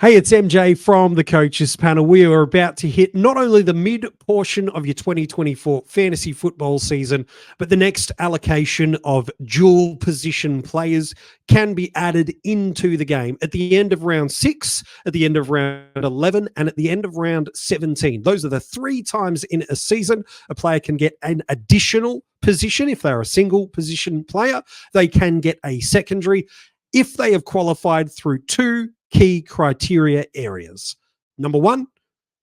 Hey, it's MJ from the Coaches Panel. We are about to hit not only the mid portion of your 2024 fantasy football season, but the next allocation of dual position players can be added into the game at the end of round 6, at the end of round 11, and at the end of round 17. Those are the 3 times in a season a player can get an additional position. If they're a single position player, they can get a secondary if they have qualified through 2 key criteria areas. Number 1,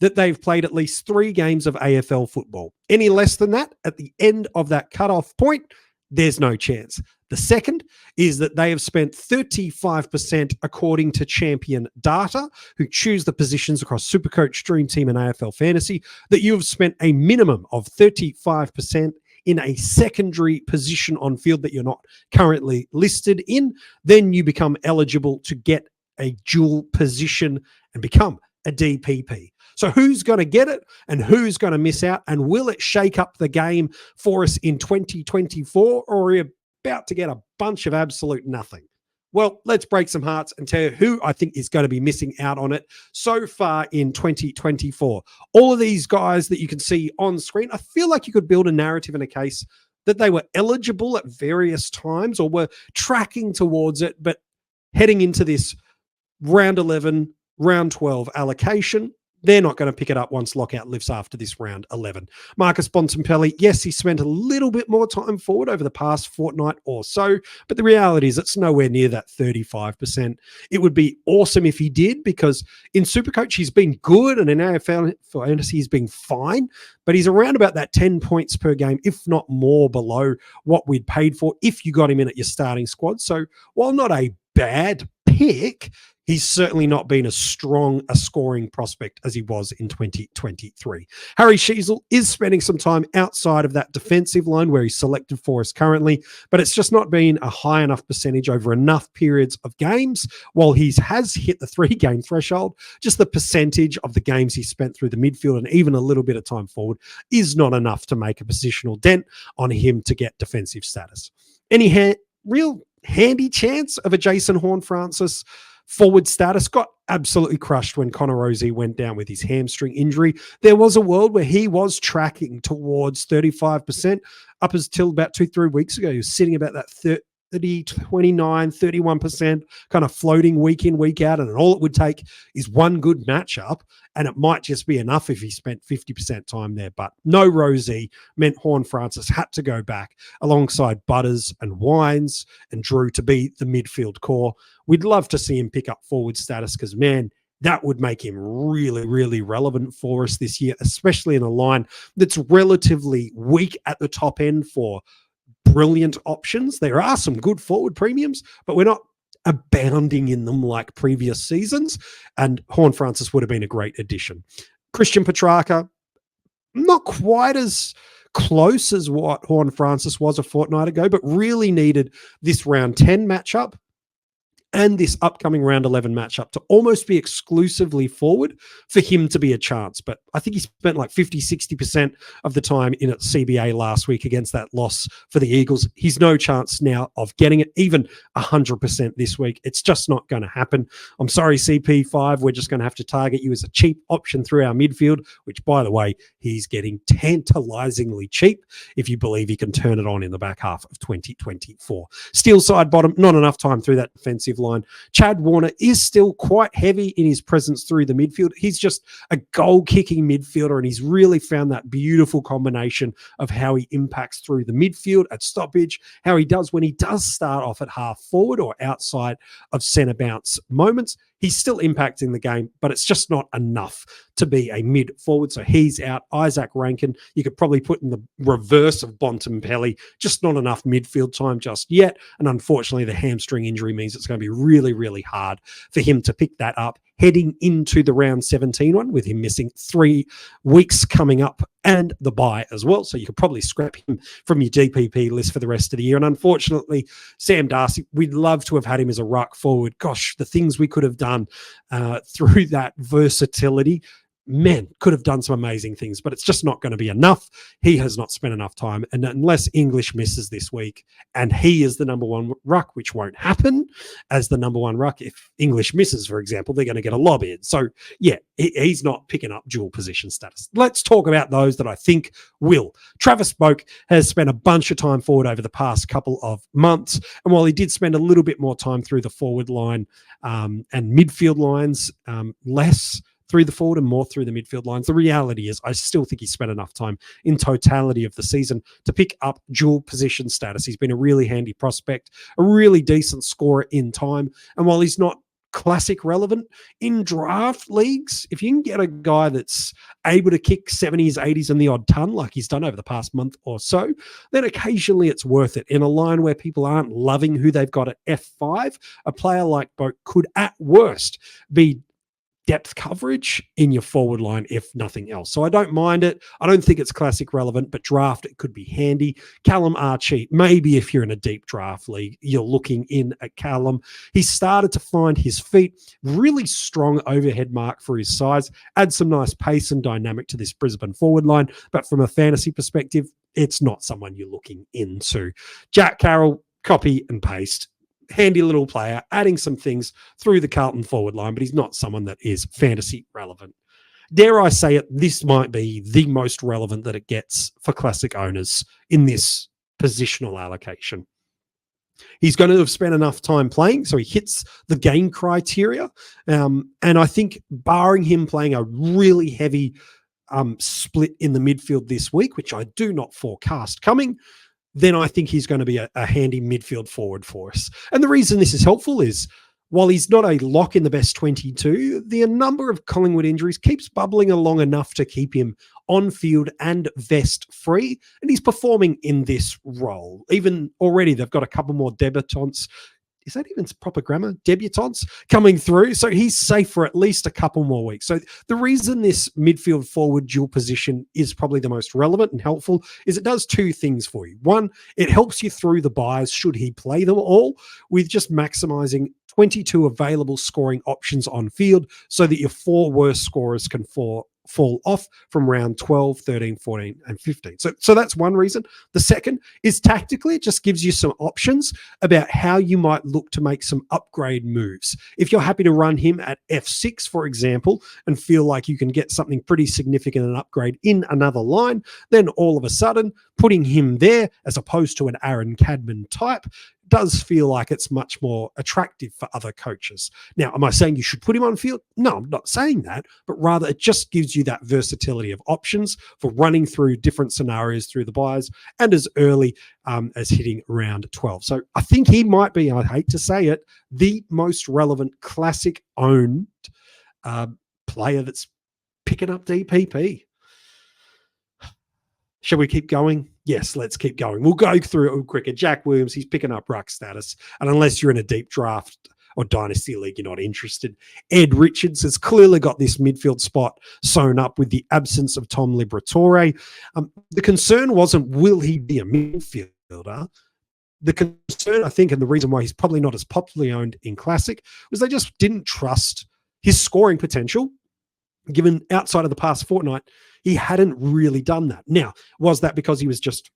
that they've played at least 3 games of AFL football. Any less than that, at the end of that cutoff point, there's no chance. The second is that they have spent 35% according to champion data, who choose the positions across SuperCoach, Dream Team, and AFL Fantasy, that you have spent a minimum of 35% in a secondary position on field that you're not currently listed in. Then you become eligible to get a dual position and become a DPP. So who's going to get it and who's going to miss out? And will it shake up the game for us in 2024, or are we about to get a bunch of absolute nothing? Well, let's break some hearts and tell you who I think is going to be missing out on it so far in 2024. All of these guys that you can see on screen, I feel like you could build a narrative and a case that they were eligible at various times or were tracking towards it, but heading into this round 11, round 12 allocation, they're not going to pick it up once lockout lifts after this round 11. Marcus Bontempelli, yes, he spent a little bit more time forward over the past fortnight or so, but the reality is it's nowhere near that 35%. It would be awesome if he did, because in SuperCoach he's been good and in AFL Fantasy he's been fine, but he's around about that 10 points per game, if not more, below what we'd paid for if you got him in at your starting squad. So while not a bad pick, he's certainly not been as strong a scoring prospect as he was in 2023. Harry Sheasel is spending some time outside of that defensive line where he's selected for us currently, but it's just not been a high enough percentage over enough periods of games. While he has hit the 3-game threshold, just the percentage of the games he spent through the midfield and even a little bit of time forward is not enough to make a positional dent on him to get defensive status. Any real handy chance of a Jason Horne-Francis forward status? Got absolutely crushed when Connor Rozee went down with his hamstring injury. There was a world where he was tracking towards 35% up until about 2-3 weeks ago. He was sitting about that 30, 29, 31% kind of floating week in, week out. And all it would take is one good matchup, and it might just be enough if he spent 50% time there. But no Rozee meant Horne-Francis had to go back alongside Butters and Wines and Drew to be the midfield core. We'd love to see him pick up forward status because, man, that would make him really, really relevant for us this year, especially in a line that's relatively weak at the top end for brilliant options. There are some good forward premiums, but we're not abounding in them like previous seasons, and Horne-Francis would have been a great addition. Christian Petrarca, not quite as close as what Horne-Francis was a fortnight ago, but really needed this round 10 matchup and this upcoming round 11 matchup to almost be exclusively forward for him to be a chance. But I think he spent like 50, 60% of the time in at CBA last week against that loss for the Eagles. He's no chance now of getting it, even 100% this week. It's just not going to happen. I'm sorry, CP5. We're just going to have to target you as a cheap option through our midfield, which, by the way, he's getting tantalizingly cheap if you believe he can turn it on in the back half of 2024. Steel side bottom, not enough time through that defensive line. Chad Warner is still quite heavy in his presence through the midfield. He's just a goal-kicking midfielder, and he's really found that beautiful combination of how he impacts through the midfield at stoppage, how he does when he does start off at half forward or outside of centre bounce moments. He's still impacting the game, but it's just not enough to be a mid forward. So he's out. Isaac Rankin, you could probably put in the reverse of Bontempelli, just not enough midfield time just yet. And unfortunately, the hamstring injury means it's going to be really, really hard for him to pick that up heading into the round 17 one, with him missing 3 weeks coming up and the bye as well. So you could probably scrap him from your DPP list for the rest of the year. And unfortunately, Sam Darcy, we'd love to have had him as a ruck forward. Gosh, the things we could have done through that versatility. men could have done some amazing things, but it's just not going to be enough. He has not spent enough time. And unless English misses this week and he is the number one ruck, which won't happen as the number one ruck, if English misses, for example, they're going to get a lob in. So, yeah, he's not picking up dual position status. Let's talk about those that I think will. Travis Boak has spent a bunch of time forward over the past couple of months. And while he did spend a little bit more time through the forward line and midfield lines, less through the forward and more through the midfield lines, the reality is I still think he's spent enough time in totality of the season to pick up dual position status. He's been a really handy prospect, a really decent scorer in time. And while he's not classic relevant in draft leagues, if you can get a guy that's able to kick 70s, 80s and the odd ton like he's done over the past month or so, then occasionally it's worth it. In a line where people aren't loving who they've got at F5, a player like Boak could at worst be depth coverage in your forward line, if nothing else. So I don't mind it. I don't think it's classic relevant, but draft, it could be handy. Callum Archie, maybe if you're in a deep draft league, you're looking in at Callum. He started to find his feet, really strong overhead mark for his size, add some nice pace and dynamic to this Brisbane forward line. But from a fantasy perspective, it's not someone you're looking into. Jack Carroll, copy and paste. Handy little player, adding some things through the Carlton forward line, but he's not someone that is fantasy relevant. Dare I say it, this might be the most relevant that it gets for classic owners in this positional allocation. He's going to have spent enough time playing, so he hits the game criteria. And I think barring him playing a really heavy split in the midfield this week, which I do not forecast coming, then I think he's going to be a handy midfield forward for us. And the reason this is helpful is while he's not a lock in the best 22, the number of Collingwood injuries keeps bubbling along enough to keep him on field and vest free. And he's performing in this role. Even already, they've got a couple more debutants. Is that even proper grammar? Debutants coming through. So he's safe for at least a couple more weeks. So the reason this midfield forward dual position is probably the most relevant and helpful is it does two things for you. One, it helps you through the buys should he play them all with just maximizing 22 available scoring options on field so that your four worst scorers can fall off from round 12, 13, 14, and 15. So that's one reason. The second is tactically, it just gives you some options about how you might look to make some upgrade moves. If you're happy to run him at F6, for example, and feel like you can get something pretty significant and upgrade in another line, then all of a sudden putting him there as opposed to an Aaron Cadman type does feel like it's much more attractive for other coaches. Now, am I saying you should put him on field? No, I'm not saying that, but rather it just gives you that versatility of options for running through different scenarios through the buys and as early as hitting round 12. So I think he might be, I hate to say it, the most relevant classic owned player that's picking up DPP. Shall we keep going? Yes, let's keep going. We'll go through it quicker. Jack Williams, he's picking up ruck status. And unless you're in a deep draft or dynasty league, you're not interested. Ed Richards has clearly got this midfield spot sewn up with the absence of Tom Liberatore. The concern wasn't, will he be a midfielder? The concern, I think, and the reason why he's probably not as popularly owned in Classic was they just didn't trust his scoring potential, given outside of the past fortnight, he hadn't really done that. Now, was that because he was just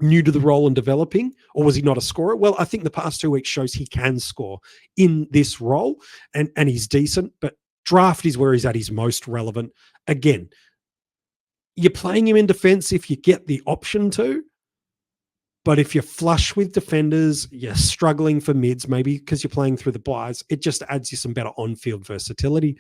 new to the role and developing, or was he not a scorer? Well, I think the past 2 weeks shows he can score in this role, and he's decent, but draft is where he's at his most relevant. Again, you're playing him in defense if you get the option to, but if you're flush with defenders, you're struggling for mids, maybe because you're playing through the buys, it just adds you some better on-field versatility.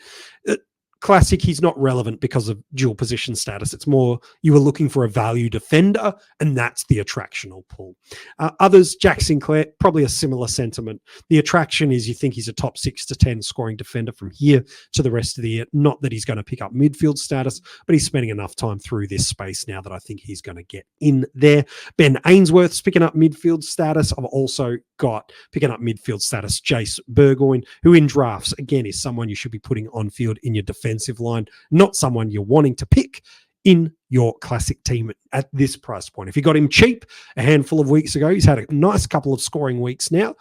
Classic, he's not relevant because of dual position status. It's more you were looking for a value defender, and that's the attractional pull. Others, Jack Sinclair, probably a similar sentiment. The attraction is you think he's a top 6 to 10 scoring defender from here to the rest of the year. Not that he's going to pick up midfield status, but he's spending enough time through this space now that I think he's going to get in there. Ben Ainsworth's picking up midfield status. I've also got picking up midfield status Jace Burgoyne, who in drafts, again, is someone you should be putting on field in your defensive line, not someone you're wanting to pick in your classic team at this price point. If you got him cheap a handful of weeks ago, he's had a nice couple of scoring weeks now,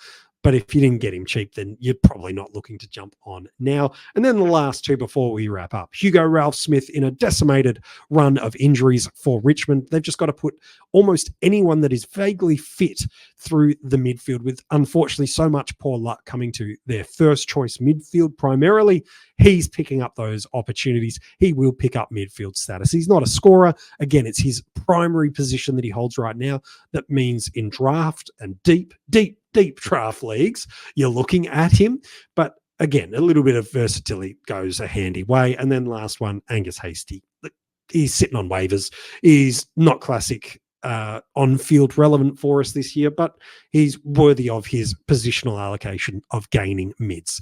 But if you didn't get him cheap, then you're probably not looking to jump on now. And then the last two before we wrap up. Hugo Ralph-Smith in a decimated run of injuries for Richmond. They've just got to put almost anyone that is vaguely fit through the midfield, with unfortunately so much poor luck coming to their first choice midfield primarily. He's picking up those opportunities. He will pick up midfield status. He's not a scorer. Again, it's his primary position that he holds right now. That means in draft and deep draft leagues, you're looking at him. But again, a little bit of versatility goes a handy way. And then last one, Angus Hastie. He's sitting on waivers. He's not classic on-field relevant for us this year, but he's worthy of his positional allocation of gaining mids.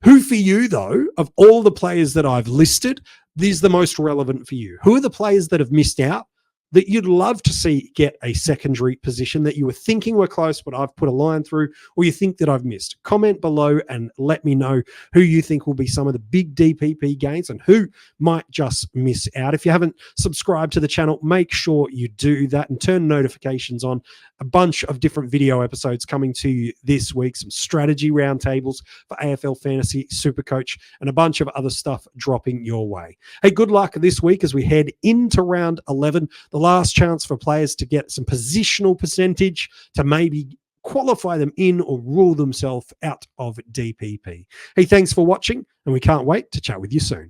Who for you, though, of all the players that I've listed, is the most relevant for you? Who are the players that have missed out that you'd love to see get a secondary position that you were thinking were close, but I've put a line through, or you think that I've missed? Comment below and let me know who you think will be some of the big DPP gains and who might just miss out. If you haven't subscribed to the channel, make sure you do that and turn notifications on. A bunch of different video episodes coming to you this week, some strategy roundtables for AFL Fantasy SuperCoach, and a bunch of other stuff dropping your way. Hey, good luck this week as we head into round 11. The last chance for players to get some positional percentage to maybe qualify them in or rule themselves out of DPP. Hey, thanks for watching, and we can't wait to chat with you soon.